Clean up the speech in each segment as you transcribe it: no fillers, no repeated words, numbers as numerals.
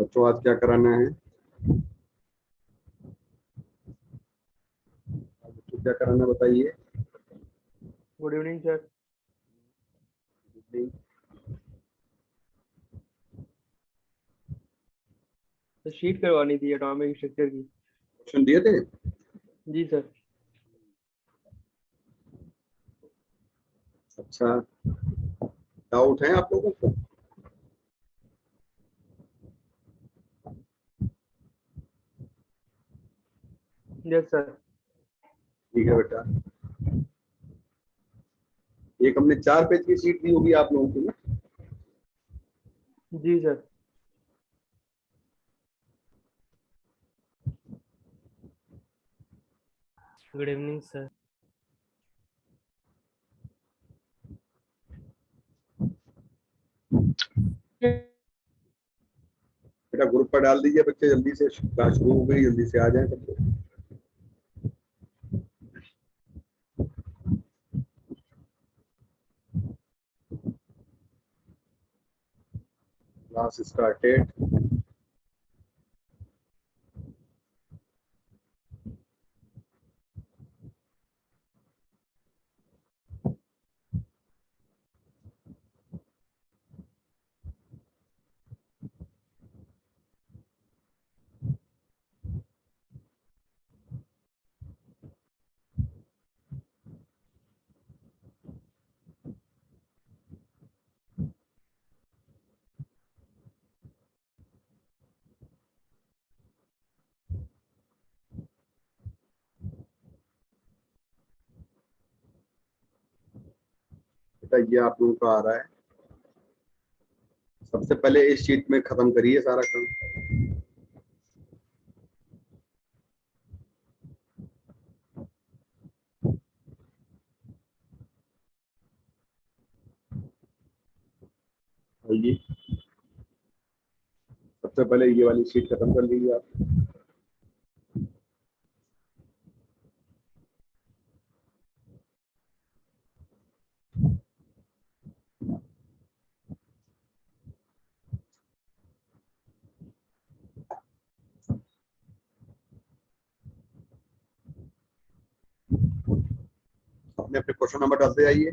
बच्चों आज क्या कराना है? बच्चों क्या कराना है बताइए। Good evening sir. तो शीट करवानी थी एटॉमिक स्ट्रक्चर की। क्वेश्चन दिए थे? जी सर। अच्छा, डाउट है आप लोगों को? Yes sir. ठीक है बेटा, एक हमने 4 पेज की शीट दी होगी आप लोगों को ना? जी सर। Good evening sir. बेटा ग्रुप पर डाल दीजिए बच्चे, जल्दी से क्लास शुरू हो गई, जल्दी से आ जाए सब लोग। Class started. बेटा ये आप लोगों का आ रहा है, सबसे पहले इस शीट में खत्म करिए सारा काम। आइए, सबसे पहले ये वाली शीट खत्म कर लीजिए आप। अपने अपने क्वेश्चन नंबर डालते जाइए।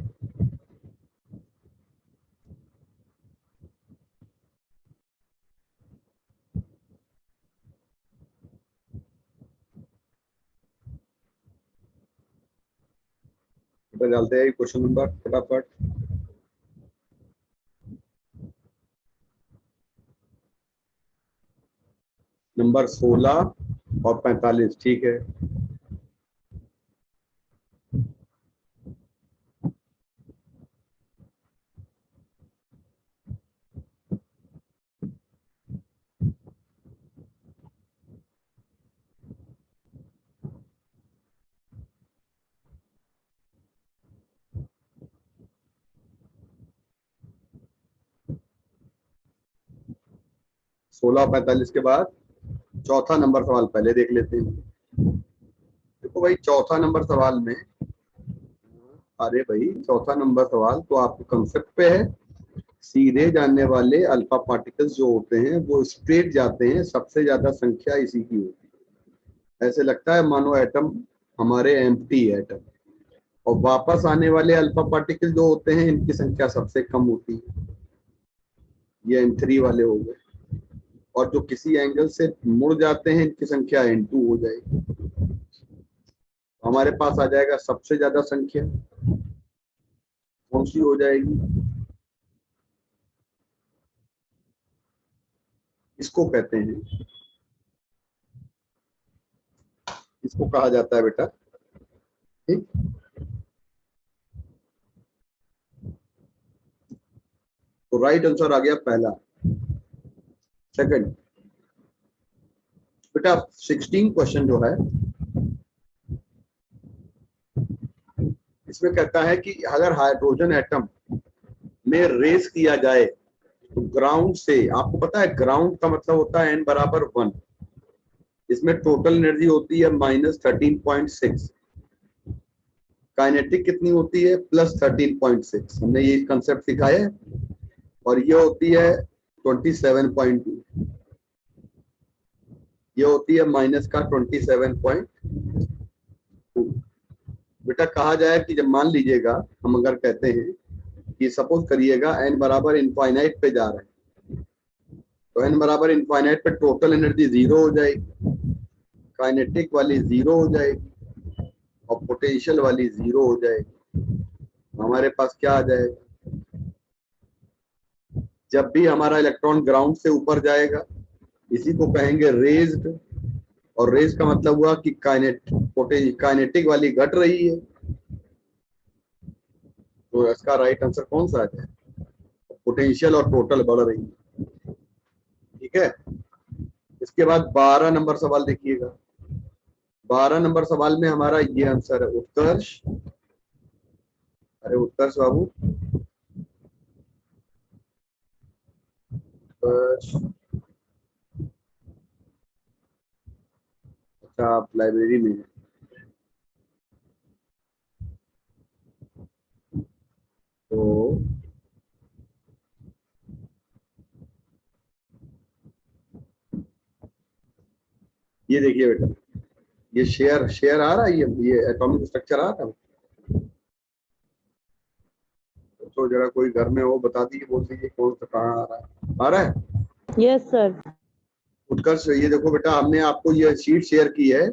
बेटा डालते जाइए क्वेश्चन नंबर फटाफट। नंबर 16 और 45, ठीक है। सोलह 45 के बाद चौथा नंबर सवाल पहले देख लेते हैं। देखो भाई चौथा नंबर सवाल में, अरे भाई चौथा नंबर सवाल तो आपको कंसेप्ट पे है। सीधे जाने वाले अल्फा पार्टिकल्स जो होते हैं वो स्ट्रेट जाते हैं, सबसे ज्यादा संख्या इसी की होती है। ऐसे लगता है मानो एटम हमारे एम्प्टी है एटम, और वापस आने वाले अल्फा पार्टिकल जो होते हैं इनकी संख्या सबसे कम होती है। ये N3 वाले हो गए, और जो किसी एंगल से मुड़ जाते हैं इनकी संख्या N2 हो जाएगी। तो हमारे पास आ जाएगा सबसे ज्यादा संख्या कौन सी हो जाएगी? इसको कहते हैं, इसको कहा जाता है बेटा, ठीक। तो राइट आंसर आ गया पहला। सेकंड बेटा 16 क्वेश्चन जो है इसमें कहता है कि अगर हाइड्रोजन एटम में रेस किया जाए तो ग्राउंड से, आपको पता है ग्राउंड का मतलब होता है n=1, इसमें टोटल एनर्जी होती है -13.6, काइनेटिक कितनी होती है +13.6, हमने ये कंसेप्ट सिखाया है, और ये होती है 27.2। ये होती है माइनस का 27.2। बेटा कहा जाए कि जब मान लीजिएगा हम अगर कहते हैं कि सपोज करिएगा n बराबर इनफाइनाइट पे जा रहे हैं, तो n बराबर इनफाइनाइट पे टोटल एनर्जी जीरो हो जाएगी, काइनेटिक वाली जीरो हो जाएगी और पोटेंशियल वाली जीरो हो जाएगी। हमारे पास क्या आ जाएगा, जब भी हमारा इलेक्ट्रॉन ग्राउंड से ऊपर जाएगा इसी को कहेंगे रेज्ड, और रेज का मतलब हुआ कि काइनेटिक वाली घट रही है, तो इसका राइट आंसर कौन सा आ जाए, पोटेंशियल और टोटल बढ़ रही है। ठीक है, इसके बाद 12 नंबर सवाल देखिएगा। 12 नंबर सवाल में हमारा ये आंसर है उत्कर्ष। अरे उत्कर्ष बाबू, उत्कर्ष, अच्छा आप लाइब्रेरी में हैं। तो ये देखिए बेटा, ये शेयर आ रहा है, ये एटॉमिक स्ट्रक्चर आ रहा है। तो जरा कोई घर में हो बता दीजिए, बोल दीजिए कौन सा कहाँ आ रहा है, आ रहा है। Yes sir. उत्कर्ष ये देखो बेटा, हमने आपको ये शीट शेयर की है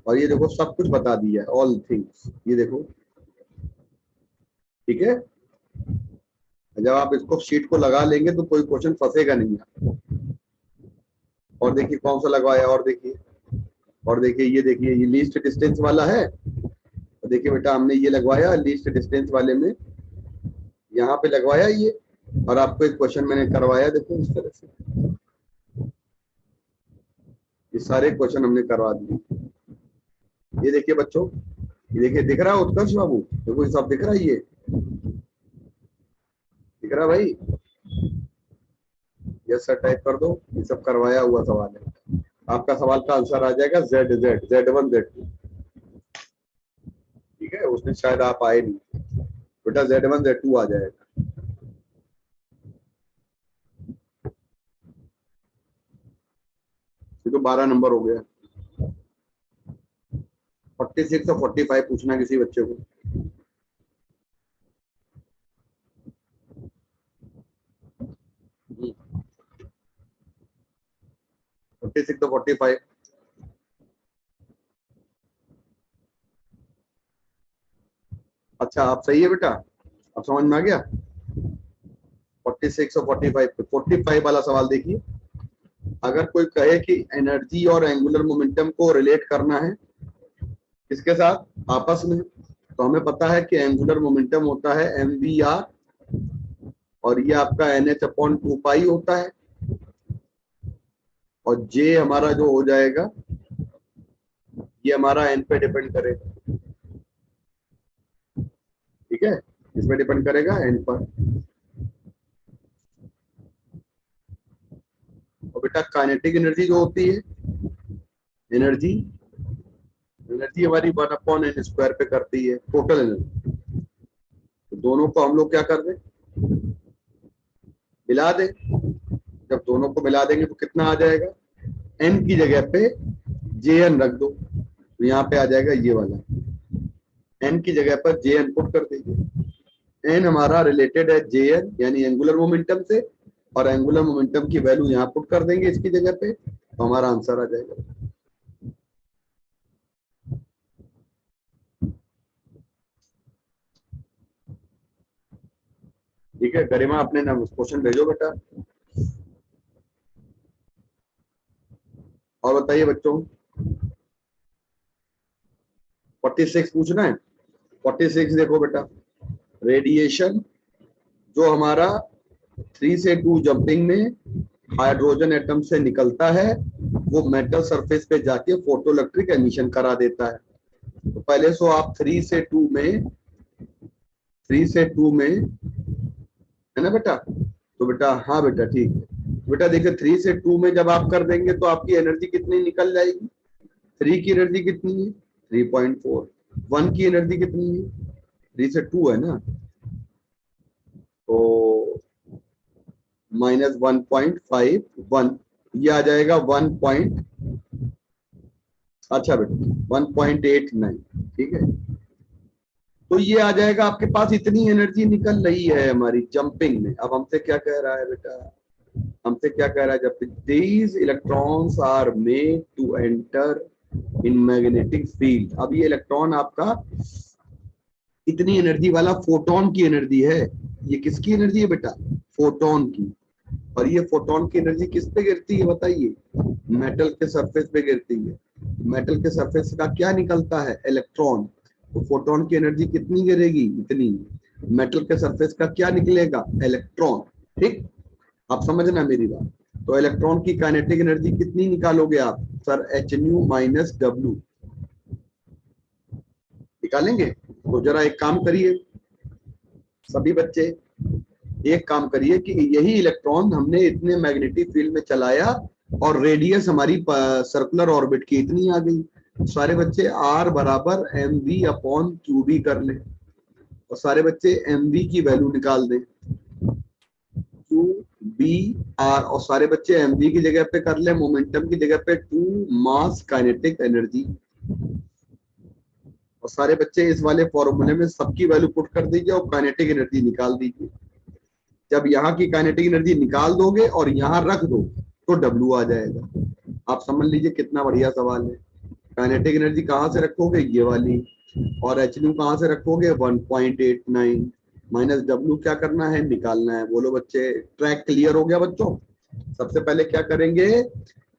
और ये देखो सब कुछ बता दिया है, ऑल थिंग्स, ये देखो। ठीक है, जब आप इसको शीट को लगा लेंगे तो कोई क्वेश्चन फंसेगा नहीं आपको। और देखिए कौन सा लगवाया, और देखिए, और देखिए, ये देखिए, ये लीस्ट डिस्टेंस वाला है। तो देखिए बेटा, हमने ये लगवाया लीस्ट डिस्टेंस वाले में, यहाँ पे लगवाया ये, और आपको एक क्वेश्चन मैंने करवाया, देखो इस तरह से ये सारे क्वेश्चन हमने करवा दिए। ये देखिए बच्चों, ये देखिए, दिख रहा है उत्कर्ष बाबू, देखो ये सब दिख रहा है, ये दिख रहा है भाई, यस सर टाइप कर दो, ये सब करवाया हुआ सवाल है। आपका सवाल का आंसर आ जाएगा Z1 Z2। ठीक है, उसमें शायद आप आए नहीं बेटा, Z1 Z2 आ जाएगा। ये तो 12 नंबर हो गया। 46 और 45 पूछना किसी बच्चे को। हम्म, 46 तो 45। अच्छा आप सही है बेटा, अब समझ में आ गया। 46 और 45 पे 45 वाला सवाल देखिए। अगर कोई कहे कि एनर्जी और एंगुलर मोमेंटम को रिलेट करना है किसके साथ, आपस में, तो हमें पता है कि एंगुलर मोमेंटम होता है mvr, और ये आपका NH/2 होता है, और J हमारा जो हो जाएगा ये हमारा n पे डिपेंड करेगा। ठीक है, इसमें डिपेंड करेगा n पर। और बेटा काइनेटिक एनर्जी जो होती है, एनर्जी हमारी 1/n² पे करती है टोटल एनर्जी। तो दोनों को हम लोग क्या कर दें, मिला दें। जब दोनों को मिला देंगे तो कितना आ जाएगा, n की जगह पे Jn रख दो, तो यहाँ पे आ जाएगा ये वाला, n की जगह पर Jn पुट कर दीजिए। n हमारा रिलेटेड है Jn यानी एंगुलर मोमेंटम से, और एंगुलर मोमेंटम की वैल्यू यहाँ पुट कर देंगे इसकी जगह पे, तो हमारा आंसर आ जाएगा। ठीक है, गरिमा अपने नाम क्वेश्चन भेजो बेटा। और बताइए बच्चों, 46 पूछना है। 46 देखो बेटा, रेडिएशन जो हमारा 3 से 2 जंपिंग में हाइड्रोजन एटम से निकलता है वो मेटल सरफेस पे जाके फोटो इलेक्ट्रिक एमिशन करा देता है। तो पहले सो आप 3 से 2 में है ना बेटा, तो बेटा हाँ बेटा ठीक है बेटा। देखिए 3 से 2 में जब आप कर देंगे तो आपकी एनर्जी कितनी निकल जाएगी, 3 की एनर्जी कितनी है 3.4, 1 की एनर्जी कितनी है 3 से 2 है ना, तो -1.51, ये आ जाएगा 1.2 अच्छा बेटा 1.89, ठीक है। तो ये आ जाएगा आपके पास, इतनी एनर्जी निकल रही है हमारी जंपिंग में। अब हमसे क्या कह रहा है बेटा, हमसे क्या कह रहा है, जब these electrons are made to enter in magnetic field. अब ये इलेक्ट्रॉन आपका इतनी एनर्जी वाला फोटोन की एनर्जी है। ये किसकी एनर्जी है बेटा, फोटोन की। और ये फोटोन की एनर्जी किस पे गिरती है बताइए, मेटल के सरफेस पे गिरती है। मेटल के सरफेस का क्या निकलता है, इलेक्ट्रॉन। तो फोटोन की एनर्जी कितनी गिरेगी, इतनी। मेटल के सरफेस का क्या निकलेगा, इलेक्ट्रॉन। ठीक, आप समझना मेरी बात। तो इलेक्ट्रॉन की काइनेटिक एनर्जी कितनी निकालोगे आप, sir H new minus W निकालेंगे। तो जरा एक काम करिए सभी बच्चे, एक काम करिए कि यही इलेक्ट्रॉन हमने इतने मैग्नेटिक फील्ड में चलाया और रेडियस हमारी सर्कुलर ऑर्बिट की इतनी आ गई। सारे बच्चे आर बराबर m v upon q B कर लें और सारे बच्चे एम वी की वैल्यू निकाल दें, क्यू बी आर। और सारे बच्चे एम वी की जगह पे कर ले मोमेंटम की जगह पे 2 मास काइनेटिक एनर्जी। और सारे बच्चे इस वाले फॉर्मूले में सबकी वैल्यू पुट कर दीजिए और काइनेटिक एनर्जी निकाल दीजिए। जब यहाँ की काइनेटिक एनर्जी निकाल दोगे और यहाँ रख दो तो डब्ल्यू आ जाएगा। आप समझ लीजिए कितना बढ़िया सवाल है। काइनेटिक एनर्जी कहाँ से रखोगे, ये वाली, और एच न्यू कहाँ से रखोगे 1.89 माइनस डब्ल्यू क्या करना है, निकालना है। बोलो बच्चे, ट्रैक क्लियर हो गया बच्चों। सबसे पहले क्या करेंगे,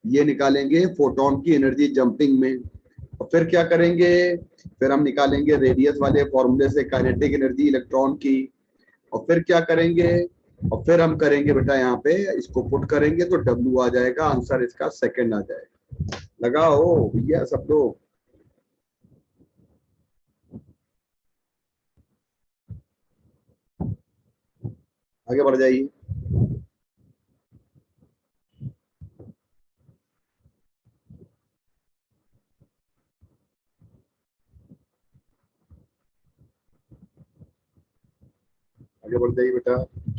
ये निकालेंगे फोटोन की एनर्जी जंपिंग में, और फिर क्या करेंगे, फिर हम निकालेंगे रेडियस वाले फॉर्मूले से काइनेटिक एनर्जी इलेक्ट्रॉन की, और फिर क्या करेंगे, और फिर हम करेंगे बेटा यहाँ पे इसको पुट करेंगे तो डब्ल्यू आ जाएगा, आंसर इसका सेकंड आ जाएगा। लगाओ भैया सब लोग। आगे बढ़ जाइए। आगे बढ़ जाइए बेटा,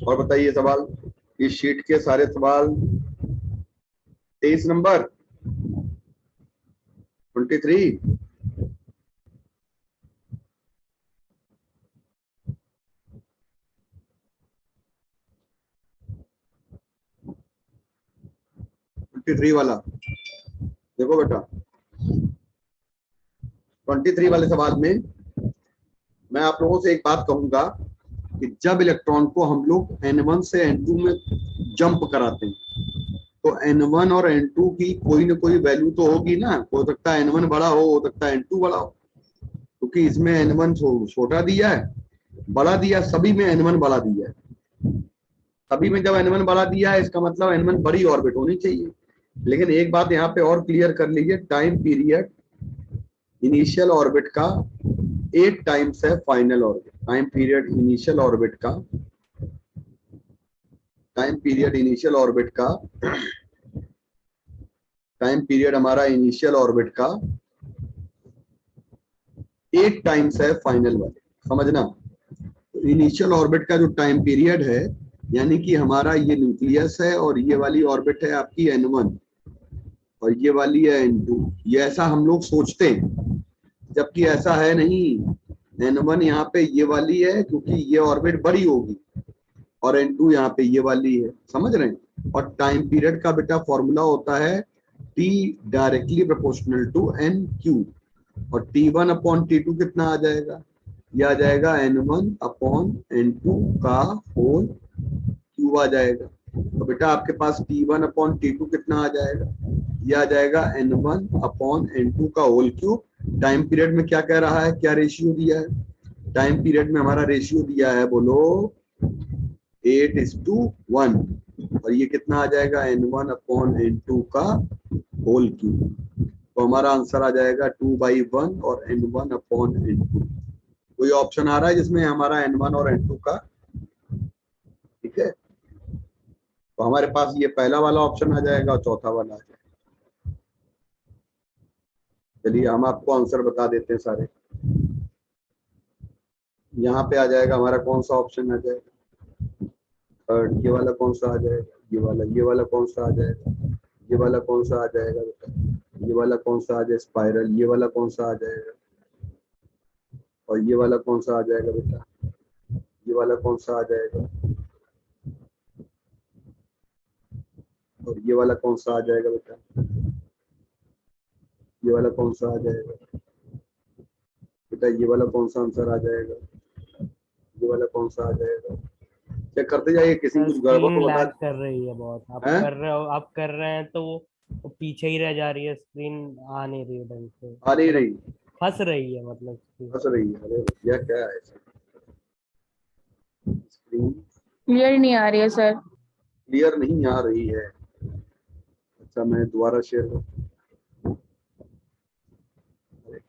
और बताइए सवाल। इस शीट के सारे सवाल 23 नंबर 23। वाला देखो बेटा, 23 वाले सवाल में मैं आप लोगों से एक बात कहूंगा कि जब इलेक्ट्रॉन को हम लोग N1 से N2 में जंप कराते हैं तो N1 और N2 की कोई ना कोई वैल्यू तो होगी ना। हो सकता है N1 बड़ा हो सकता है N2 बड़ा हो, क्योंकि इसमें N1 छोटा दिया है, बड़ा दिया, सभी में N1 बड़ा दिया है। सभी में जब N1 बड़ा दिया है इसका मतलब N1 बड़ी ऑर्बिट होनी चाहिए। लेकिन एक बात यहाँ पे और क्लियर कर लीजिए, टाइम पीरियड इनिशियल ऑर्बिट का 8 टाइम्स है final orbit. Time period initial orbit का, टाइम पीरियड इनिशियल ऑर्बिट का, टाइम पीरियड हमारा इनिशियल ऑर्बिट का 8 टाइम्स है फाइनल वाले, समझना। तो इनिशियल ऑर्बिट का जो टाइम पीरियड है, यानी कि हमारा ये न्यूक्लियस है और ये वाली ऑर्बिट है आपकी N1 और ये वाली है N2। ये ऐसा हम लोग सोचते हैं, जबकि ऐसा है नहीं। N1 यहाँ पे ये वाली है क्योंकि ये ऑर्बिट बड़ी होगी, और N2 यहाँ पे ये वाली है, समझ रहे हैं। और टाइम पीरियड का बेटा फॉर्मूला होता है T directly proportional to NQ, और T1 अपॉन T2 कितना आ जाएगा, ये आ जाएगा N1 अपॉन N2 का होल क्यूब आ जाएगा। तो बेटा आपके पास T1 अपॉन T2 कितना आ जाएगा, ये आ जाएगा N1 अपॉन N2 का होल क्यूब। टाइम पीरियड में क्या कह रहा है, क्या रेशियो दिया है, टाइम पीरियड में हमारा रेशियो दिया है, बोलो 8:1, और ये कितना आ जाएगा N1 अपॉन N2 का होल क्यूब। तो हमारा आंसर आ जाएगा 2/1 और N1 अपॉन N2। कोई ऑप्शन आ रहा है जिसमें हमारा N1 और N2 का, ठीक है। तो हमारे पास ये पहला वाला ऑप्शन आ जाएगा और चौथा वाला आ जाएगा। चलिए हम आपको आंसर बता देते हैं सारे। यहाँ पे आ जाएगा हमारा कौन सा ऑप्शन आ जाएगा, थर्ड। ये वाला कौन सा आ जाएगा, ये वाला कौन सा आ जाएगा, ये वाला कौन सा आ जाएगा बेटा, ये वाला कौन सा आ जाए स्पाइरल, ये वाला कौन सा आ जाएगा, और ये वाला कौन सा आ जाएगा बेटा, ये वाला कौन सा आ जाएगा, और ये वाला कौन सा आ जाएगा बेटा, ये वाला कौन सा आ जाएगा बेटा, ये वाला कौन सा आंसर आ जाएगा, ये वाला कौन सा आ जाएगा। चेक करते जाइए, किसी सर को कुछ गड़बड़ स्क्रीन तो बता लैग कर रही है बहुत, आप हैं। कर रहे हो, आप कर रहे हैं तो वो पीछे ही रह जा रही है, स्क्रीन आ नहीं रही है ढंग से, आ नहीं मतलब रही, फंस रही है मतलब screen। फंस रही है, अरे भैया क्या है स्क्रीन क्लियर नहीं आ रही है सर। क्लियर नहीं आ रही है। अच्छा मैं दोबारा शेयर करूं,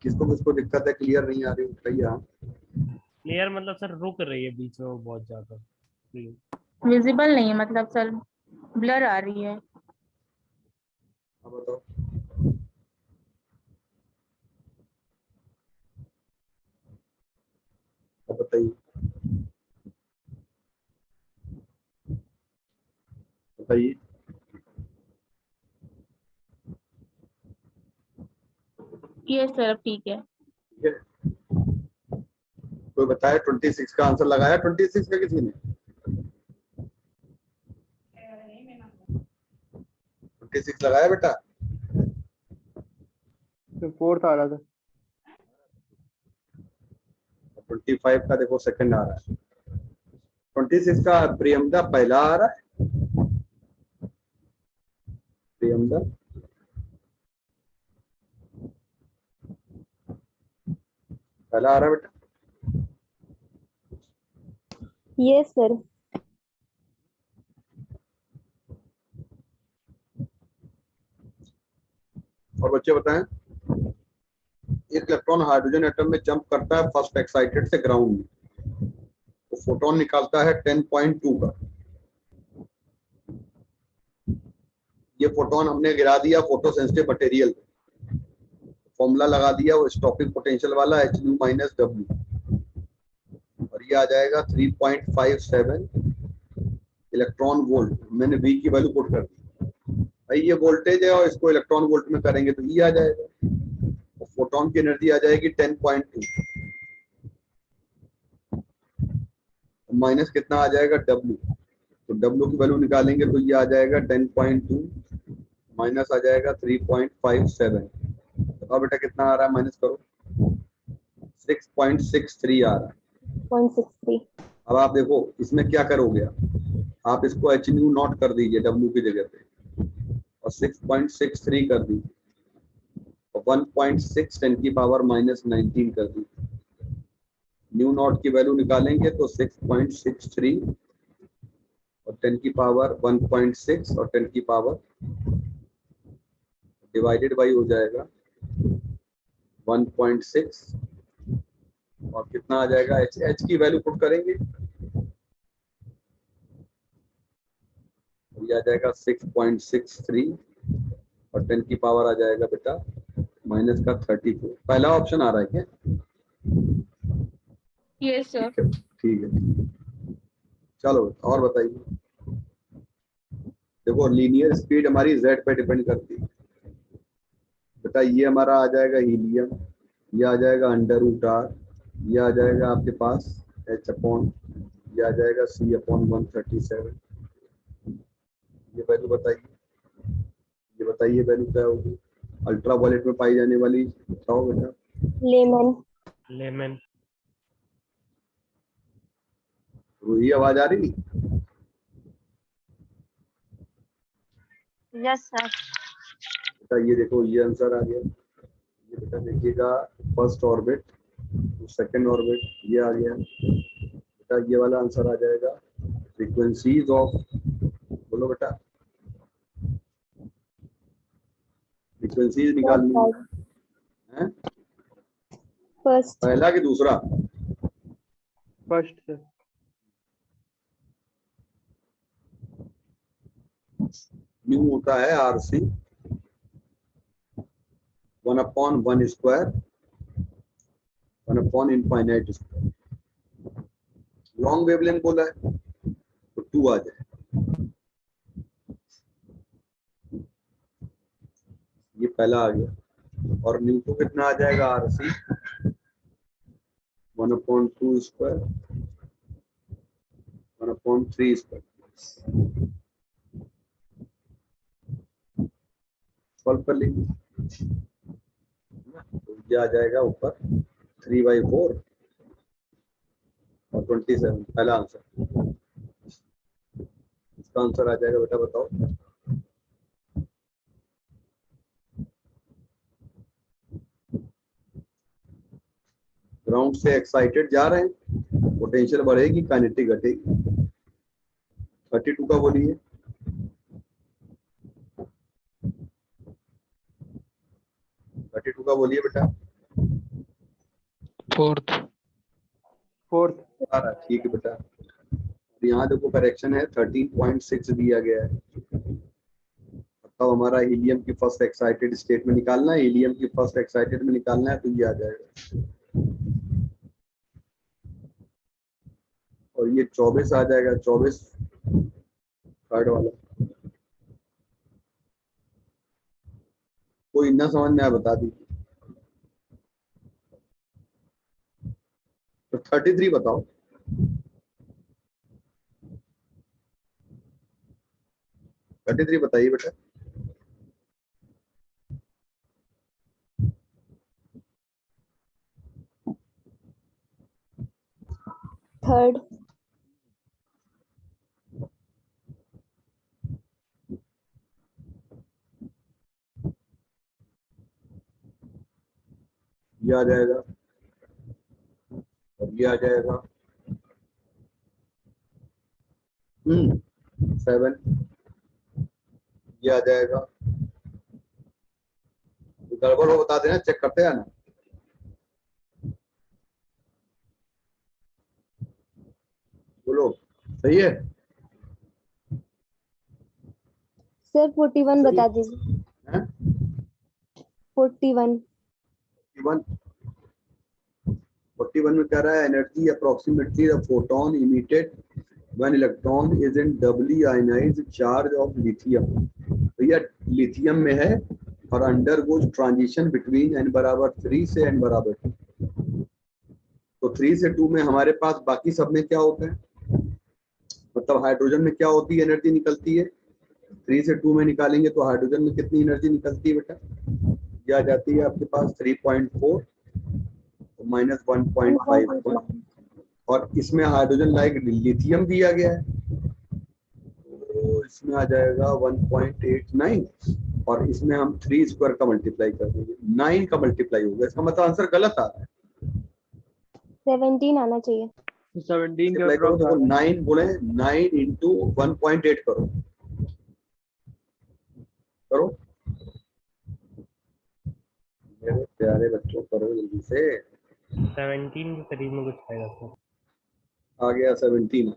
किसको किसको दिक्कत है, क्लियर नहीं आ रही बताइए। हाँ क्लियर मतलब सर रुक रही है बीच में वो बहुत ज्यादा screen। विजिबल नहीं है मतलब सर, ब्लर आ रही है। अब बताओ, अब बताइए, बताइए। ये सर अब ठीक है। ठीक है, कोई बताए 26 का आंसर लगाया, 26 का किसी ने, 26 लगाया बेटा, तो फोर्थ आ रहा था। 25 का देखो सेकंड आ रहा है, 26 का प्रियमदा पहला आ रहा है, प्रियमदा पहला आ रहा है बेटा। Yes sir. और बच्चे बताएं, एक इलेक्ट्रॉन हाइड्रोजन एटम में जंप करता है फर्स्ट एक्साइटेड से ग्राउंड में, तो फोटोन निकालता है 10.2 का। ये फोटोन हमने गिरा दिया फोटो सेंसिटिव मटेरियल पे, फॉर्मूला लगा दिया वो स्टॉपिंग पोटेंशियल वाला H nu माइनस W, और ये आ जाएगा 3.57 इलेक्ट्रॉन वोल्ट। मैंने V की वैल्यू पुट कर दी, भाई ये वोल्टेज है और इसको इलेक्ट्रॉन वोल्ट में करेंगे तो E आ जाएगा, और फोटोन की एनर्जी आ जाएगी 10.2, माइनस कितना आ जाएगा W, तो W की वैल्यू निकालेंगे तो ये आ जाएगा 10.2 माइनस आ जाएगा 3.57। अब बेटा कितना आ रहा है, माइनस करो, 6.63 आ रहा है। 0.63। अब आप देखो इसमें क्या करोगे, आप इसको एच न्यू नॉट कर दीजिए W की जगह पे, और 6.63 कर दीजिए, और 1.6 10 की पावर माइनस 19 कर दीजिए। न्यू नॉट की वैल्यू निकालेंगे तो 6.63 और 10 की पावर 1.6 और 10 की पावर डिवाइडेड बाई हो जाएगा 1.6, और कितना आ जाएगा, एच की वैल्यू पुट करेंगे तो ये आ जाएगा 6.63 और 10 की पावर आ जाएगा बेटा माइनस का 34। पहला ऑप्शन आ रहा है क्या? Yes sir. ठीक है, चलो और बताइए। देखो लीनियर स्पीड हमारी z पे डिपेंड करती है बेटा, ये हमारा आ जाएगा हीलियम, ये आ जाएगा अंडर रूट आर, ये आ जाएगा आपके पास h अपॉन, ये आ जाएगा c अपॉन 137। ये वैल्यू बताइए, ये बताइए वैल्यू क्या होगी, अल्ट्रा वायलेट में पाई जाने वाली, बताओ बेटा। लेमन। लेमन। रूही आवाज आ रही? Yes sir. बेटा ये देखो ये आंसर आ गया, ये बेटा देखिएगा फर्स्ट ऑर्बिट, सेकंड ऑर्बिट, ये आ गया बेटा, ये वाला आंसर आ जाएगा फ्रीक्वेंसीज ऑफ, बोलो बेटा फ्रीक्वेंसीज निकालनी है, फर्स्ट। पहला कि दूसरा? First sir. न्यू होता है RC 1/1 square 1/, infinite square. Long wavelength बोला है तो 2 आ जाए, ये पहला आ गया और न्यू को कितना आ जाएगा RC 1/2 स्क्वायर 1/3 स्क्वायर। सॉल्व कर लीजिए, तो ये आ जाएगा ऊपर 3/4 और 27, पहला आंसर। इसका आंसर आ जाएगा बेटा, बताओ। ग्राउंड से एक्साइटेड जा रहे हैं, पोटेंशियल बढ़ेगी, काइनेटिक घटेगी। 32 का बोलिए। का बोलिए बेटा। फोर्थ। आ रहा है, ठीक है बेटा। और यहाँ देखो करेक्शन है, 13.6 दिया गया है। बताओ हमारा हीलियम की फर्स्ट एक्साइटेड स्टेट में निकालना है, हीलियम की फर्स्ट एक्साइटेड में निकालना है, तो ये आ जाएगा। और ये 24 आ जाएगा, 24 थर्ड वाला। कोई ना समझ में आया बता दीजिए। तो 33 बताओ। बताइए बेटा। थर्ड। ये आ जाएगा और ये आ जाएगा 7। ये आ जाएगा। गड़बड़ हो बता देना, चेक करते हैं ना। बोलो सही है सर 41 सही बता है? दीजिए। हैं? 41। 41 में कह रहा है energy approximately the photon emitted when electron is in doubly ionised charge of lithium. तो ये लिथियम में है और undergoes transition between n = 3 से n = 2। तो 3 से 2 में हमारे पास बाकी सब में क्या होता है, मतलब हाइड्रोजन में क्या होती है, एनर्जी निकलती है। 3 से 2 में निकालेंगे तो हाइड्रोजन में कितनी एनर्जी निकलती है बेटा, ये आ जाती है आपके पास 3.4 -1.5। और इसमें हाइड्रोजन लाइक लिथियम दिया गया है, तो इसमें आ जाएगा 1.89 और इसमें हम 3 स्क्वायर का मल्टीप्लाई कर देंगे, 9 का मल्टीप्लाई होगा। इसका मतलब आंसर गलत आ रहा है। 17 आना चाहिए। 17 के मल्टीप्लाई करो, देखो 9 गुणे 9 इंटू 1.8 करो मेरे प्यारे बच्चों, करो जल्दी से। 17 के करीब में कुछ आएगा सर। आ गया 17,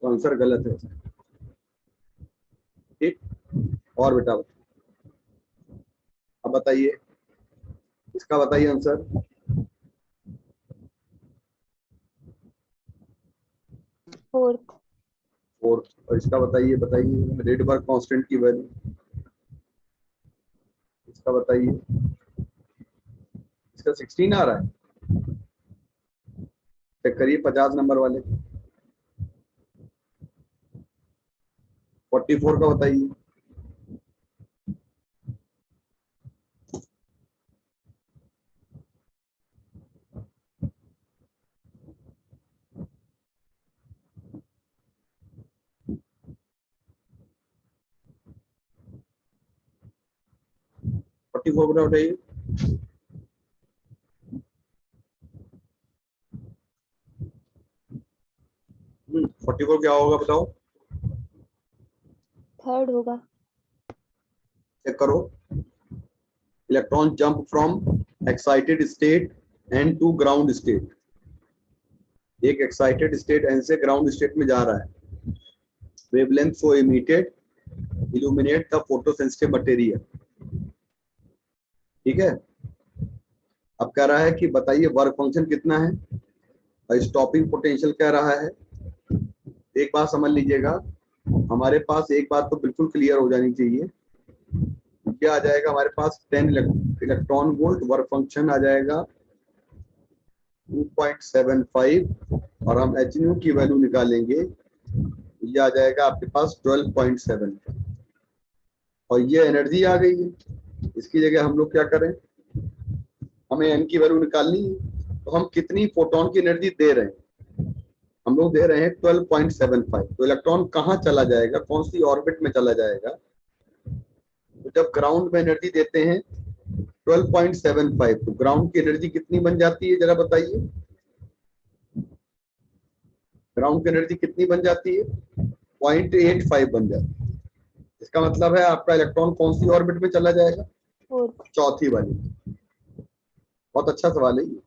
तो आंसर गलत है। ठीक, और बेटा अब बताइए, इसका बताइए आंसर। फोर्थ। और इसका बताइए रेडबर्ग कांस्टेंट की वैल्यू, इसका बताइए। इसका 16 आ रहा है, चेक करिए 50 नंबर वाले। 44 का बताइए। फोर्टी फोर बताइए। 44 क्या होगा बताओ, थर्ड होगा। चेक करो। Electron jump from excited state n to ground state. एक एक्साइटेड स्टेट एन से ग्राउंड स्टेट में जा रहा है। Wavelength so emitted illuminate the photosensitive material. ठीक है, अब कह रहा है कि बताइए वर्क फंक्शन कितना है और स्टॉपिंग पोटेंशियल कह रहा है। एक बात समझ लीजिएगा, हमारे पास एक बात तो बिल्कुल क्लियर हो जानी चाहिए, ये आ जाएगा हमारे पास 10 इलेक्ट्रॉन वोल्ट, वर्क फंक्शन आ जाएगा 2.75 और हम एच न्यू की वैल्यू निकालेंगे, ये आ जाएगा आपके पास 12.7 और ये एनर्जी आ गई है। इसकी जगह हम लोग क्या करें, हमें एन की वैल्यू निकालनी है, तो हम कितनी फोटोन की एनर्जी दे रहे हैं, हम लोग दे रहे हैं 12.75। तो इलेक्ट्रॉन कहाँ चला जाएगा, कौन सी ऑर्बिट में चला जाएगा, तो जब ग्राउंड में एनर्जी देते हैं 12.75 तो ग्राउंड की एनर्जी कितनी बन जाती है, जरा बताइए, ग्राउंड की एनर्जी कितनी बन जाती है, 0.85 बन जाती है। इसका मतलब है आपका इलेक्ट्रॉन कौन सी ऑर्बिट में चला जाएगा, फोर्थ। चौथी वाली। बहुत अच्छा सवाल है ये।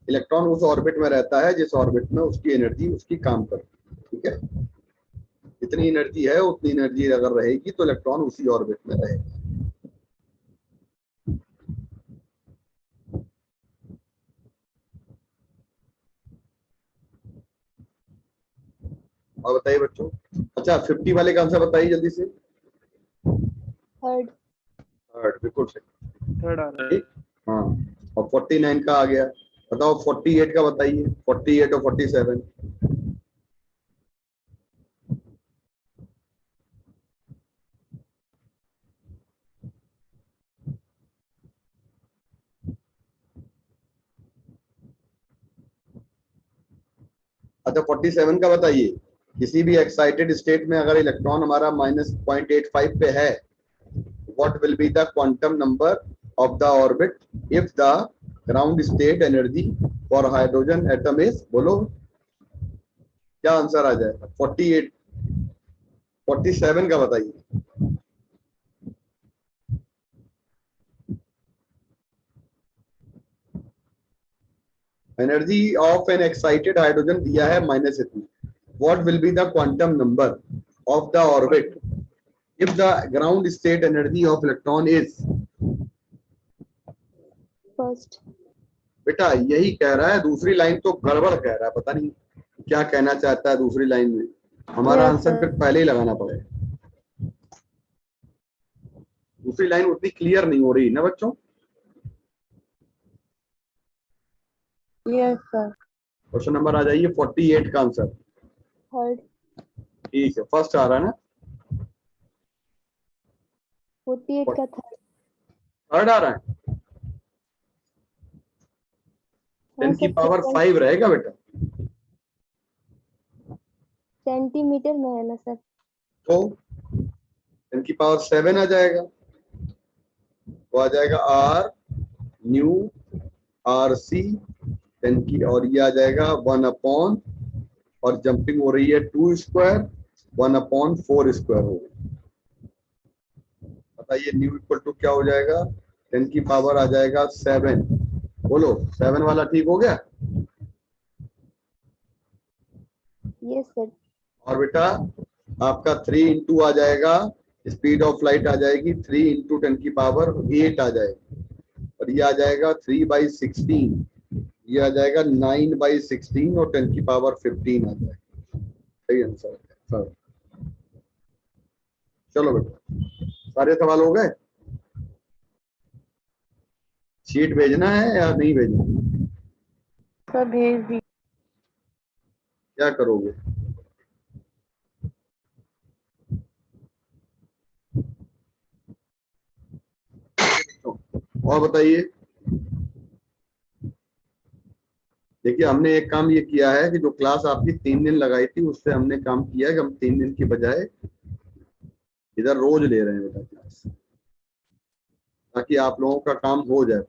इलेक्ट्रॉन उस ऑर्बिट में रहता है जिस ऑर्बिट में उसकी एनर्जी उसकी काम करती है, ठीक है। जितनी एनर्जी है उतनी एनर्जी अगर रहेगी तो इलेक्ट्रॉन उसी ऑर्बिट में रहेगा। और बताइए बच्चों, अच्छा 50 वाले का आंसर बताइए जल्दी से। थर्ड। थर्ड, बिल्कुल सही। थर्ड आ रहा है। ठीक, हाँ। और 49 का आ गया, बताओ 48 का बताइए, 48 और 47। अच्छा 47 का बताइए, किसी भी एक्साइटेड स्टेट में अगर इलेक्ट्रॉन हमारा -0.85 पे है, what will be the quantum number of the orbit if the ground state energy for hydrogen atom is, बोलो क्या आंसर आ जाएगा, 48, 47 का बताइए। Energy of N excited hydrogen दिया है माइनस इतनी, what will be the quantum number of the orbit if the ground state energy of electron is, first. बेटा यही कह रहा है, दूसरी लाइन तो गड़बड़ कह रहा है, पता नहीं क्या कहना चाहता है दूसरी लाइन में। हमारा Yes, आंसर sir. फिर पहले ही लगाना पड़ेगा, दूसरी लाइन उतनी क्लियर नहीं हो रही ना बच्चों। Yes, sir. क्वेश्चन नंबर आ जाइए 48 का आंसर। थर्ड। ठीक है, फर्स्ट आ रहा है ना, 48 का थर्ड। थर्ड आ रहा है, हाँ 10 की सर, पावर 5 रहेगा बेटा, सेंटीमीटर में है ना सर। तो 10 की पावर 7 आ जाएगा, तो आ जाएगा आर न्यू आर सी 10 की, और ये आ जाएगा 1 और जंपिंग हो रही है 2 स्क्वायर 1/4 स्क्वायर हो गई। बताइए न्यू इक्वल टू क्या हो जाएगा, 10 की पावर आ जाएगा 7, बोलो 7 वाला ठीक हो गया। Yes sir. और बेटा आपका 3 इंटू आ जाएगा, स्पीड ऑफ लाइट आ जाएगी 3 इंटू 10 की पावर 8 आ जाएगी, और ये आ जाएगा 3/16, ये आ जाएगा 9/16 और 10 की पावर 15 आ जाएगा। सही आंसर है। चलो बेटा, सारे सवाल हो गए, शीट भेजना है या नहीं भेजना, सर भेज दी। क्या करोगे। और बताइए, देखिए हमने एक काम ये किया है कि जो क्लास आपकी 3 दिन लगाई थी उससे हमने काम किया है कि हम 3 दिन की बजाय इधर रोज ले रहे हैं बेटा क्लास, ताकि आप लोगों का काम हो जाए।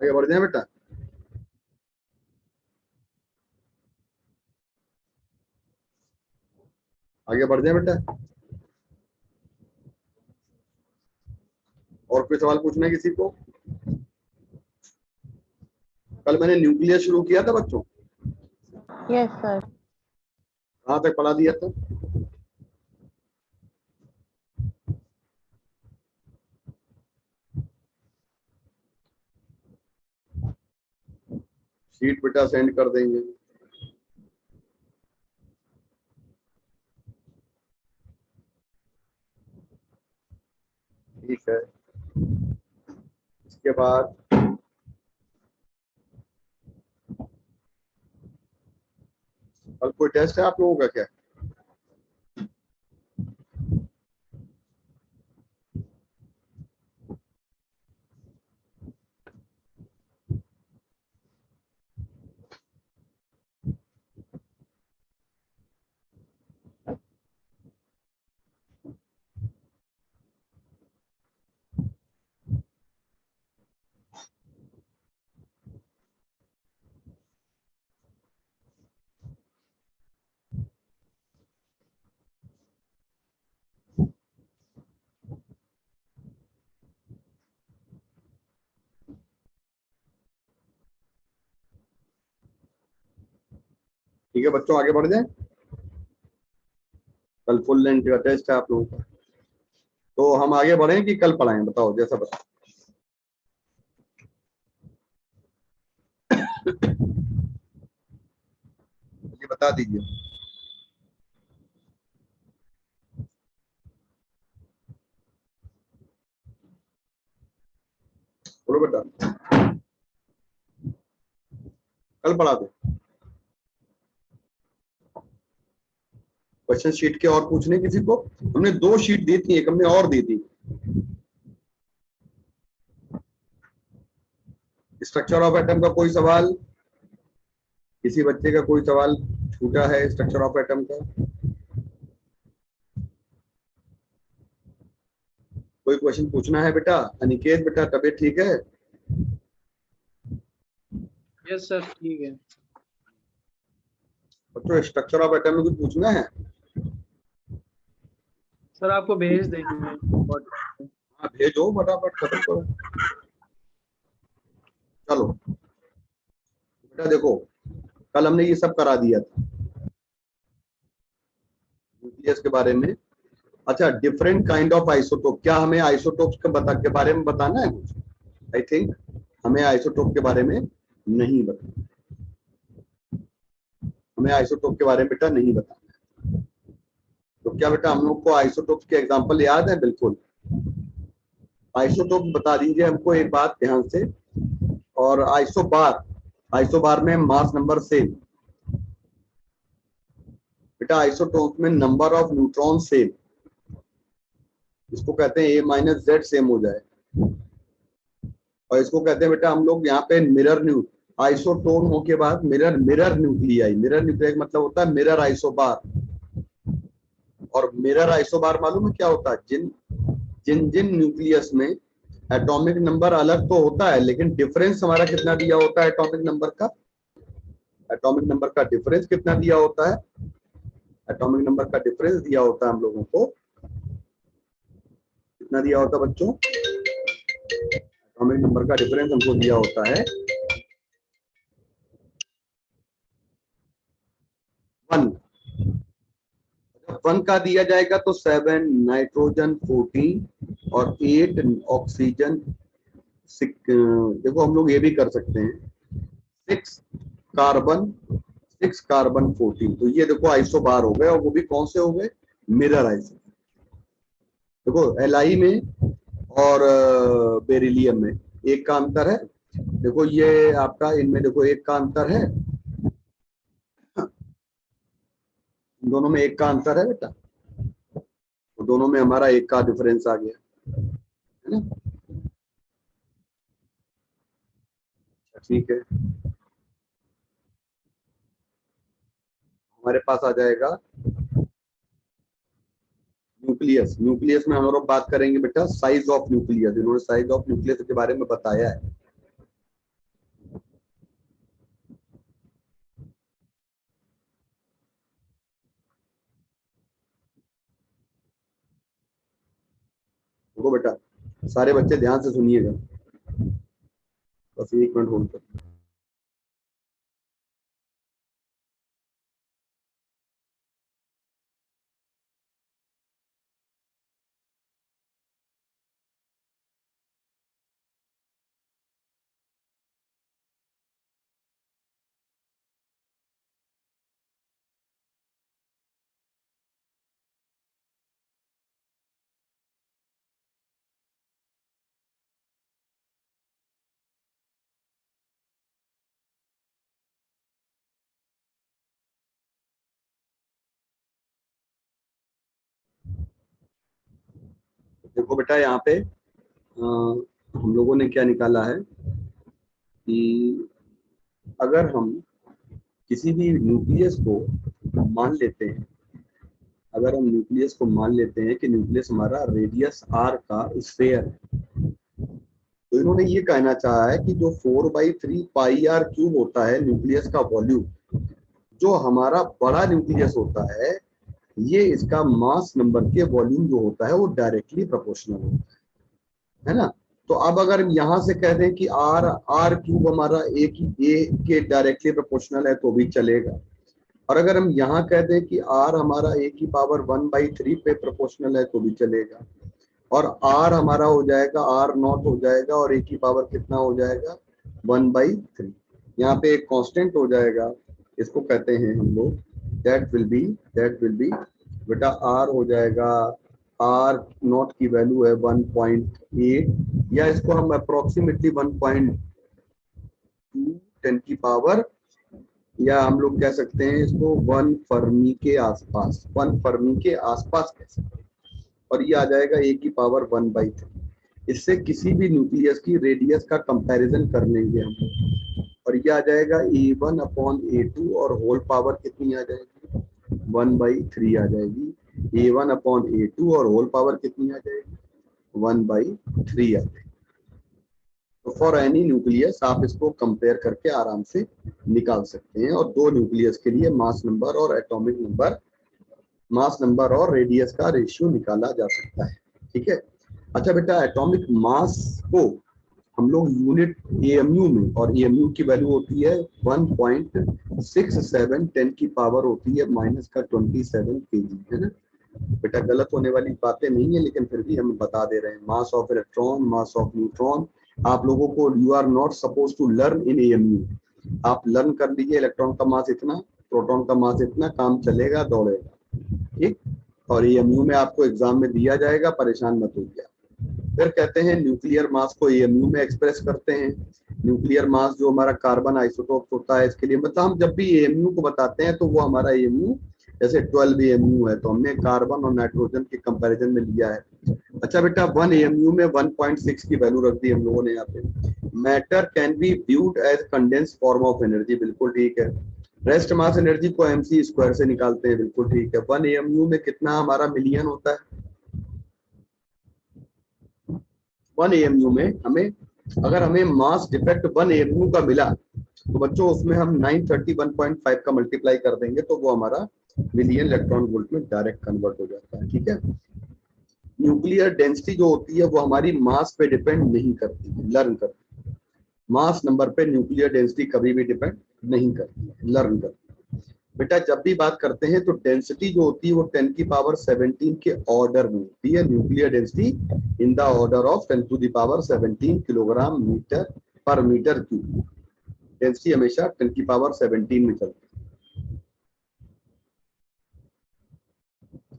आगे बढ़ जाए बेटा, आगे बढ़ जाए बेटा। और कोई सवाल पूछना है किसी को। कल मैंने न्यूक्लियस शुरू किया था बच्चों, यस सर। कहाँ तक पढ़ा दिया था, शीट बेटा सेंड कर देंगे। ठीक है, इसके बाद कल कोई टेस्ट है आप लोगों का क्या? ठीक है बच्चों, आगे बढ़ जाए। कल फुल लेंथ का टेस्ट है आप लोगों का, तो हम आगे बढ़े कि कल पढ़ाएं, बताओ जैसा बताओ। ये बता दीजिए। बोलो बेटा, कल पढ़ा दो। क्वेश्चन शीट के और पूछने किसी को? हमने 2 शीट दी थी, एक हमने और दी थी। स्ट्रक्चर ऑफ एटम का कोई सवाल? किसी बच्चे का कोई सवाल छूटा है स्ट्रक्चर ऑफ एटम का? कोई क्वेश्चन पूछना है बेटा? अनिकेत बेटा, तबीयत ठीक है? यस सर, ठीक है। बच्चों स्ट्रक्चर ऑफ एटम में कुछ पूछना है? सर आपको भेज देंगे। हाँ भेजो, फटाफट खत्म करो। चलो बेटा देखो, कल हमने ये सब करा दिया था न्यूक्लियस के बारे में। अच्छा, डिफरेंट काइंड ऑफ आइसोटोप, क्या हमें आइसोटोप्स के बारे में बताना है कुछ? आई थिंक हमें आइसोटोप के बारे में नहीं बताना, हमें आइसोटोप के बारे में बेटा नहीं बताना। तो क्या बेटा हम लोग को आइसोटोप के एग्जांपल याद है? बिल्कुल, आइसोटोप बता दीजिए हमको एक बात ध्यान से। और आइसोबार, आइसोबार में मास नंबर सेम। बेटा आइसोटोप में नंबर ऑफ न्यूट्रॉन सेम, इसको कहते हैं A-Z सेम हो जाए। और इसको कहते हैं बेटा हम लोग यहाँ पे मिरर न्यू, आइसोटोन हो के बाद mirror, mirror nuclei, mirror nuclei मतलब होता है मिरर आइसोबार। और मिरर आइसोबार मालूम है क्या होता है? जिन जिन जिन न्यूक्लियस में एटॉमिक नंबर अलग तो होता है, लेकिन डिफरेंस हमारा कितना दिया होता है एटॉमिक नंबर का? एटॉमिक नंबर का डिफरेंस कितना दिया होता है? एटॉमिक नंबर का डिफरेंस दिया होता है हम लोगों को, कितना दिया होता है बच्चों? एटॉमिक नंबर का डिफरेंस हमको दिया होता है 1। जब 1 का दिया जाएगा तो 7 नाइट्रोजन 14 और 8 ऑक्सीजन। देखो हम लोग ये भी कर सकते हैं 6 कार्बन 6 कार्बन 14। तो ये देखो आइसोबार हो गए, और वो भी कौन से हो गए? Mirror iso. देखो एलआई में और बेरिलियम में एक का अंतर है। देखो ये आपका, इनमें देखो एक का अंतर है, दोनों में एक का अंतर है बेटा, तो दोनों में हमारा एक का डिफरेंस आ गया, है ना? ठीक है, हमारे पास आ जाएगा न्यूक्लियस। न्यूक्लियस में हम लोग बात करेंगे बेटा साइज ऑफ न्यूक्लियस, इन्होंने साइज ऑफ न्यूक्लियस के बारे में बताया है। देखो बेटा सारे बच्चे ध्यान से सुनिएगा, बस 1 मिनट होल्ड करो। देखो बेटा यहाँ पे हम लोगों ने क्या निकाला है कि अगर हम किसी भी न्यूक्लियस को मान लेते हैं, अगर हम न्यूक्लियस को मान लेते हैं कि न्यूक्लियस हमारा रेडियस r का स्फेयर है, तो इन्होंने ये कहना चाहा है कि जो 4/3 पाई r क्यूब होता है न्यूक्लियस का वॉल्यूम, जो हमारा बड़ा न्यूक्लियस होता है, ये इसका मास नंबर के वॉल्यूम जो होता है वो डायरेक्टली प्रोपोर्शनल होता है ना। तो अब अगर हम यहाँ से कह दें कि r क्यूब हमारा a के डायरेक्टली प्रोपोर्शनल है तो भी चलेगा, और अगर हम यहाँ कह दें कि r हमारा a की पावर 1/3 पे प्रोपोर्शनल है तो भी चलेगा, और r हमारा हो जाएगा r0 हो जाएगा, और a की पावर कितना हो जाएगा 1/3। यहाँ पे एक कांस्टेंट हो जाएगा, इसको कहते हैं हम लोग दैट विल बी बेटा r हो जाएगा, r0 की वैल्यू है 1.8, या इसको हम अप्रोक्सीमेटली 1.2 10 की पावर, या हम लोग कह सकते हैं इसको 1 फर्मी के आसपास, 1 फर्मी के आसपास कह सकते हैं, और ये आ जाएगा a की पावर 1/3। इससे किसी भी न्यूक्लियस की रेडियस का कंपैरिजन कर लेंगे हम, और ये आ जाएगा a1/a2, और होल पावर कितनी आ जाएगी 1/3 आ जाएगी, a1/a2 और होल पावर कितनी आ जाएगी 1/3 आ जाएगी। तो फॉर एनी न्यूक्लियस आप इसको कंपेयर करके आराम से निकाल सकते हैं, और दो न्यूक्लियस के लिए मास नंबर और एटॉमिक नंबर, मास नंबर और रेडियस का रेशियो निकाला जा सकता है। ठीक है। अच्छा बेटा, एटॉमिक मास को हम लोग यूनिट एएमयू में, और एएमयू की वैल्यू होती है 1.67, 10 की पावर होती है -27 केजी, है ना बेटा। गलत होने वाली बातें नहीं है, लेकिन फिर भी हम बता दे रहे हैं। Mass of electron, mass of neutron, आप लोगों को, you are not suppose to learn in AMU. आप लर्न कर लीजिए इलेक्ट्रॉन का मास इतना, प्रोटॉन का मास इतना, काम चलेगा दौड़ेगा, ठीक। और एएमयू में आपको एग्जाम में दिया जाएगा, परेशान मत होइए। फिर कहते हैं न्यूक्लियर मास को एएमयू में एक्सप्रेस करते हैं। न्यूक्लियर मास जो हमारा कार्बन आइसोटोप होता है, इसके लिए मतलब हम जब भी एएमयू को बताते हैं तो वो हमारा एएमयू जैसे 12 एएमयू है, तो हमने कार्बन और नाइट्रोजन के कंपैरिजन में लिया है। अच्छा बेटा, 1 एएमयू में 1.6 की वैल्यू रख दी हम लोगों ने यहाँ पे। Matter can be viewed as condense form of energy, बिल्कुल ठीक है। रेस्ट मास एनर्जी को mc स्क्वायर से निकालते हैं, बिल्कुल ठीक है। 1 एएमयू में कितना हमारा मिलियन होता है? 1 एएमयू में हमें, अगर हमें मास डिफेक्ट 1 एएमयू का मिला तो बच्चों उसमें हम 931.5 का मल्टीप्लाई कर देंगे तो वो हमारा मिलियन इलेक्ट्रॉन वोल्ट में डायरेक्ट कन्वर्ट हो जाता है। ठीक है। न्यूक्लियर डेंसिटी जो होती है वो हमारी मास पे डिपेंड नहीं करती है, लर्न करती है। मास नंबर पे न्यूक्लियर डेंसिटी कभी भी डिपेंड नहीं करती है, लर्न करती है। बेटा जब भी बात करते हैं तो डेंसिटी जो होती है वो 10 की पावर 17 के ऑर्डर में होती है। Nuclear density in the order of 10 to the power 17 kilogram metre per metre cube. Density हमेशा 10 की पावर 17 में चलती है।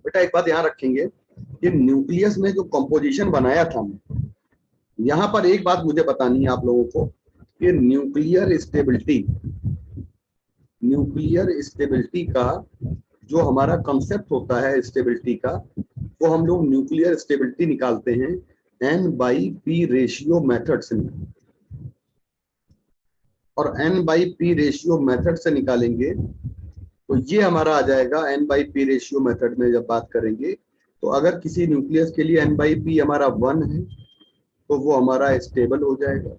बेटा एक बात ध्यान रखेंगे कि न्यूक्लियस में जो कंपोजिशन बनाया था हमने, यहां पर एक बात मुझे बतानी है आप लोगों को कि न्यूक्लियर स्टेबिलिटी का जो हमारा कंसेप्ट होता है स्टेबिलिटी का, वो हम लोग न्यूक्लियर स्टेबिलिटी निकालते हैं N/P रेशियो मेथड से। और N/P रेशियो मेथड से निकालेंगे तो ये हमारा आ जाएगा N/P रेशियो मेथड में जब बात करेंगे तो अगर किसी न्यूक्लियस के लिए N/P हमारा 1 है तो वो हमारा स्टेबल हो जाएगा,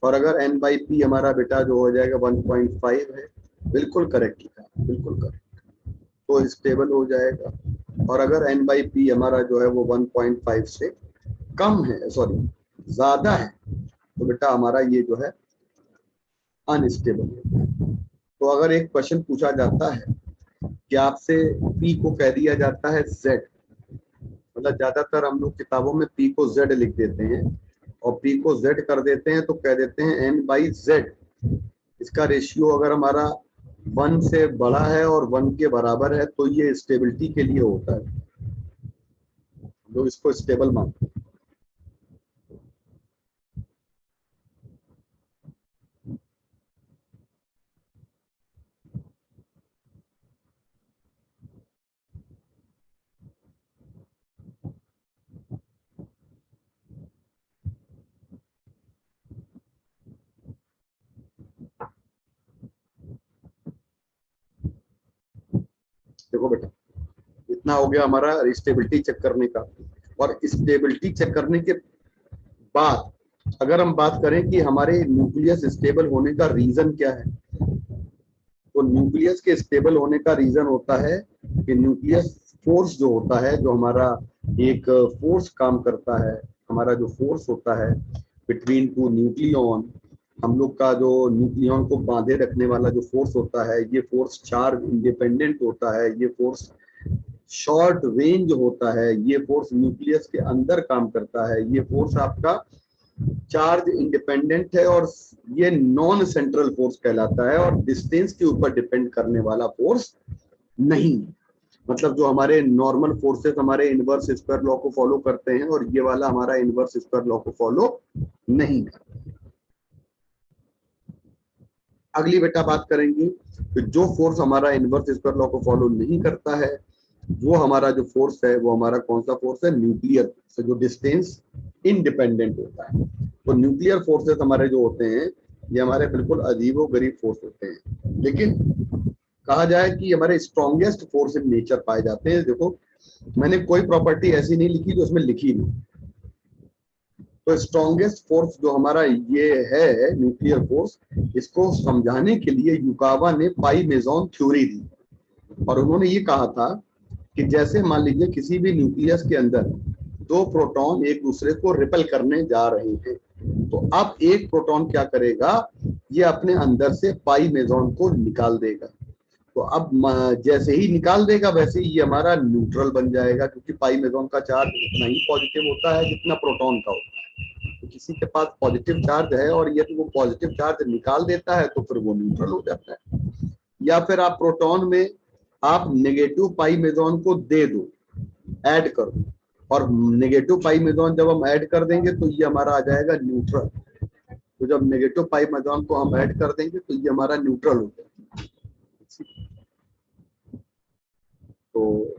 और अगर N/P हमारा बेटा जो हो जाएगा 1.5 है, बिल्कुल करेक्ट लिखा, बिल्कुल करेक्ट, तो स्टेबल हो जाएगा। और अगर N/P हमारा जो है वो 1.5 से कम है, सॉरी ज्यादा है, तो बेटा हमारा ये जो है अनस्टेबल है। तो अगर एक क्वेश्चन पूछा जाता है कि आपसे P को कह दिया जाता है Z, मतलब ज्यादातर हम लोग किताबों में P को Z लिख देते हैं, और P को Z कर देते हैं तो कह देते हैं N/Z। इसका रेशियो अगर हमारा 1 से बड़ा है और 1 के बराबर है तो ये स्टेबिलिटी के लिए होता है, हम लोग इसको स्टेबल मानते हैं। देखो बेटा, इतना हो गया हमारा स्टेबिलिटी चेक करने का। और स्टेबिलिटी चेक करने के बाद अगर हम बात करें कि हमारे न्यूक्लियस स्टेबल होने का रीजन क्या है, तो न्यूक्लियस के स्टेबल होने का रीजन होता है कि न्यूक्लियस फोर्स जो होता है, जो हमारा एक फोर्स काम करता है, हमारा जो फोर्स होता है बिटवीन टू न्यूक्लियन, हम लोग का जो न्यूक्लियन को बांधे रखने वाला जो फोर्स होता है, ये फोर्स चार्ज इंडिपेंडेंट होता है, ये फोर्स शॉर्ट रेंज होता है, ये फोर्स न्यूक्लियस के अंदर काम करता है, ये फोर्स आपका चार्ज इंडिपेंडेंट है और ये नॉन सेंट्रल फोर्स कहलाता है और डिस्टेंस के ऊपर डिपेंड करने वाला फोर्स नहीं। मतलब जो हमारे नॉर्मल फोर्सेस हमारे इनवर्स स्क्वायर लॉ को फॉलो करते हैं और ये वाला हमारा इनवर्स स्क्वायर लॉ को फॉलो नहीं करता। अगली बेटा बात करेंगे तो जो फोर्स हमारा इनवर्स स्क्वायर लॉ को फॉलो नहीं करता है, वो हमारा जो फोर्स है वो हमारा कौन सा फोर्स है, न्यूक्लियर से जो डिस्टेंस इंडिपेंडेंट होता है। तो न्यूक्लियर फोर्सेस हमारे जो होते हैं ये हमारे बिल्कुल अजीबोगरीब फोर्स होते हैं, लेकिन कहा जाए कि हमारे स्ट्रॉन्गेस्ट फोर्स इन नेचर पाए जाते हैं। देखो मैंने कोई प्रॉपर्टी ऐसी नहीं लिखी जो उसमें लिखी नहीं। तो स्ट्रॉन्गेस्ट फोर्स जो हमारा ये है न्यूक्लियर फोर्स, इसको समझाने के लिए युकावा ने पाई मेजॉन थ्योरी दी और उन्होंने ये कहा था कि जैसे मान लीजिए किसी भी न्यूक्लियस के अंदर दो प्रोटॉन एक दूसरे को रिपेल करने जा रहे हैं, तो अब एक प्रोटॉन क्या करेगा, ये अपने अंदर से पाई मेजॉन को निकाल देगा। तो अब जैसे ही निकाल देगा वैसे ही ये हमारा न्यूट्रल बन जाएगा, क्योंकि पाई मेजॉन का चार्ज उतना ही पॉजिटिव होता है जितना प्रोटॉन का होता है। तो किसी के पास पॉजिटिव चार्ज है और यदि वो पॉजिटिव चार्ज निकाल देता है तो फिर वो न्यूट्रल हो जाता है। या फिर आप प्रोटॉन में आप नेगेटिव पाई मेजॉन को दे दो, ऐड कर दो, और नेगेटिव पाई मेजॉन जब हम ऐड कर देंगे तो ये हमारा आ जाएगा न्यूट्रल। तो जब नेगेटिव पाई मेजॉन को हम ऐड कर देंगे तो ये हमारा न्यूट्रल हो जाएगा। तो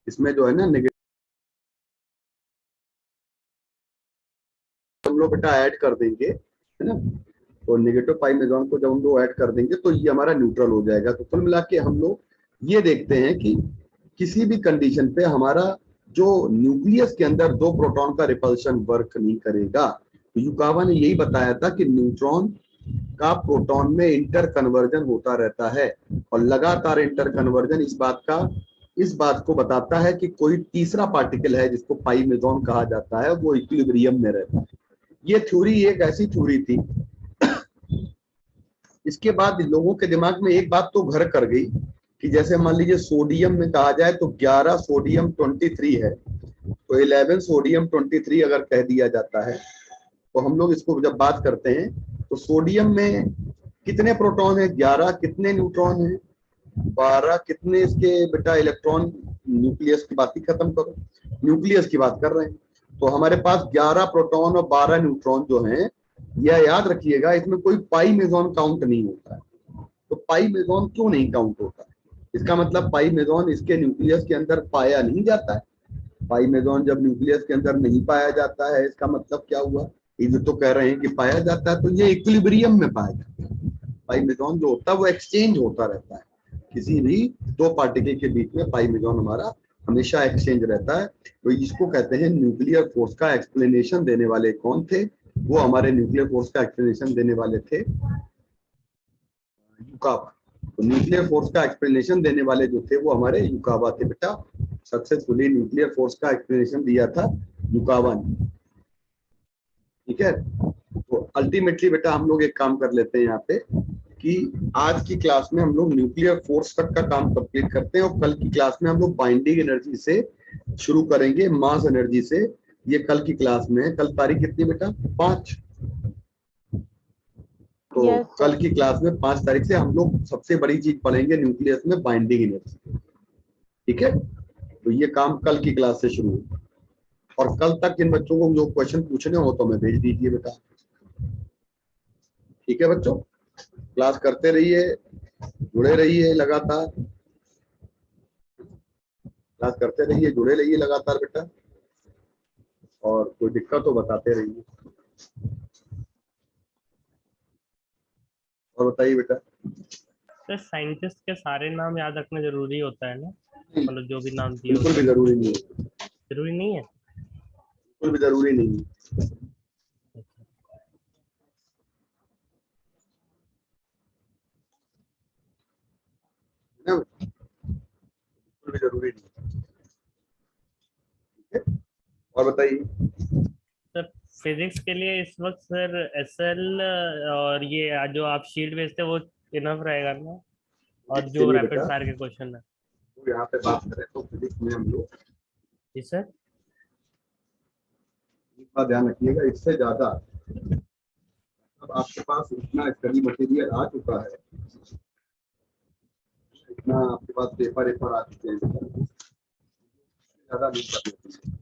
इसमें जो है ना नेगेटिव हम लोग बेटा ऐड कर देंगे, है ना, तो नेगेटिव पाई मेजॉन को जब हम लोग ऐड कर देंगे तो ये हमारा न्यूट्रल हो जाएगा। तो कुल मिला के हम लोग ये देखते हैं कि किसी भी कंडीशन पे हमारा जो न्यूक्लियस के अंदर दो प्रोटॉन का रिपल्शन वर्क नहीं करेगा। तो युकावा ने यही बताया था कि न्यूट्रॉन का प्रोटॉन में इंटर कन्वर्जन होता रहता है और लगातार इंटर कन्वर्जन इस बात को बताता है कि कोई तीसरा पार्टिकल है जिसको पाई मेजॉन कहा जाता है, वो इक्विलिब्रियम में रहता है। ये थ्योरी एक ऐसी थ्योरी थी, इसके बाद लोगों के दिमाग में एक बात तो घर कर गई कि जैसे मान लीजिए सोडियम में कहा जाए तो 11 सोडियम 23 है, तो 11 सोडियम 23 अगर कह दिया जाता है तो हम लोग इसको जब बात करते हैं तो सोडियम में कितने प्रोटॉन है, 11, कितने न्यूट्रॉन है, 12, कितने इसके बेटा इलेक्ट्रॉन, न्यूक्लियस की बात ही खत्म करो, न्यूक्लियस की बात कर रहे हैं। तो हमारे पास 11 प्रोटॉन और 12 न्यूट्रॉन जो हैं, यह याद रखिएगा इसमें कोई पाई मेजॉन काउंट नहीं होता है। तो पाई मेजॉन क्यों नहीं काउंट होता है, इसका मतलब पाई मेजॉन इसके न्यूक्लियस के अंदर पाया नहीं जाता है। पाई मेजॉन जब न्यूक्लियस के अंदर नहीं पाया जाता है, इसका मतलब क्या हुआ, ये तो कह रहे हैं कि पाया जाता है, तो ये इक्विलिब्रियम में पाया जाता है। पाई मेजॉन जो होता है वो एक्सचेंज होता रहता है, किसी भी दो पार्टिकल के बीच में पाई मेजॉन हमारा हमेशा एक्सचेंज रहता है। तो इसको कहते हैं न्यूक्लियर फोर्स का एक्सप्लेनेशन देने वाले कौन थे, वो हमारे न्यूक्लियर फोर्स का एक्सप्लेनेशन देने वाले थे युकावा। तो न्यूक्लियर फोर्स का एक्सप्लेनेशन देने वाले जो थे वो हमारे युकावा थे बेटा। सक्सेसफुली न्यूक्लियर फोर्स का एक्सप्लेनेशन दिया था युकावा ने, ठीक है। तो अल्टीमेटली बेटा हम लोग एक काम कर लेते हैं यहाँ पे कि आज की क्लास में हम लोग न्यूक्लियर फोर्स तक का काम कंप्लीट करते हैं और कल की क्लास में हम लोग बाइंडिंग एनर्जी से शुरू करेंगे, मास एनर्जी से। ये कल की क्लास में है। कल तारीख कितनी बेटा, 5। तो Yes, sir. कल की क्लास में 5 तारीख से हम लोग सबसे बड़ी चीज पढ़ेंगे न्यूक्लियस में बाइंडिंग एनर्जी, ठीक है। तो ये काम कल की क्लास से शुरू होगा और कल तक इन बच्चों को जो क्वेश्चन पूछने हो तो मैं भेज दीजिए बेटा, ठीक है बच्चों। क्लास करते रहिए, जुड़े रहिए लगातार, क्लास करते रहिए, जुड़े रहिए लगातार बेटा, और कोई दिक्कत हो बताते रहिए। और बताइए बेटा। सर साइंटिस्ट के सारे नाम याद रखना जरूरी होता है ना, मतलब जो भी नाम दिए बिल्कुल होते भी हैं, जरूरी नहीं है, जरूरी नहीं है। बिल्कुल भी जरूरी नहीं है। है ना? बिल्कुल भी जरूरी नहीं है। ठीक है? और बताइए। सर फिजिक्स के लिए इस वक्त सर एसएल और ये जो आप शीट भेजते हैं वो इनफ रहेगा ना, और फिजिक्स के जो लिए रैपिड बेटा, फायर के क्वेश्चन है। तो यहाँ पे बात करें तो फिजिक्स में हम लोग जी सर। इसका ध्यान रखिएगा, इससे ज्यादा अब आपके पास इतना स्टडी मटेरियल आ चुका है, इतना आपके पास पेपर आ चुके हैं, ज्यादा नहीं करना।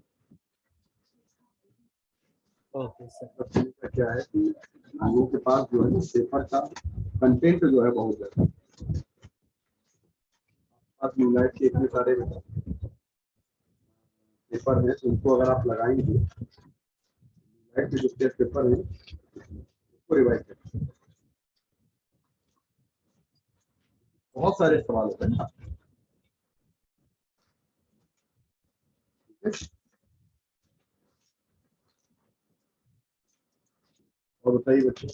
Okay sir. सबसे क्या है कि लोगों के पास जो है ना पेपर का कंटेंट जो है बहुत ज्यादा, पास न्यूलाइट के इतने सारे पेपर हैं, उनको अगर आप लगाएंगे, न्यूलाइट के जो टेस्ट पेपर हैं उसको रिवाइज करें, बहुत सारे सवाल होते हैं ना। और बताइए बच्चों।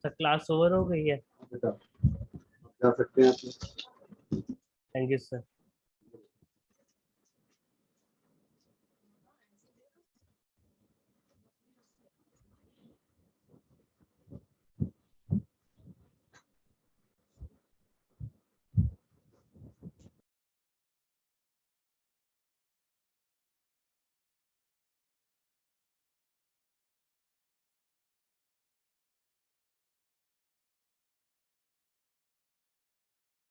सर क्लास ओवर हो गई है। बेटा आप जा सकते हैं आप। Thank you sir.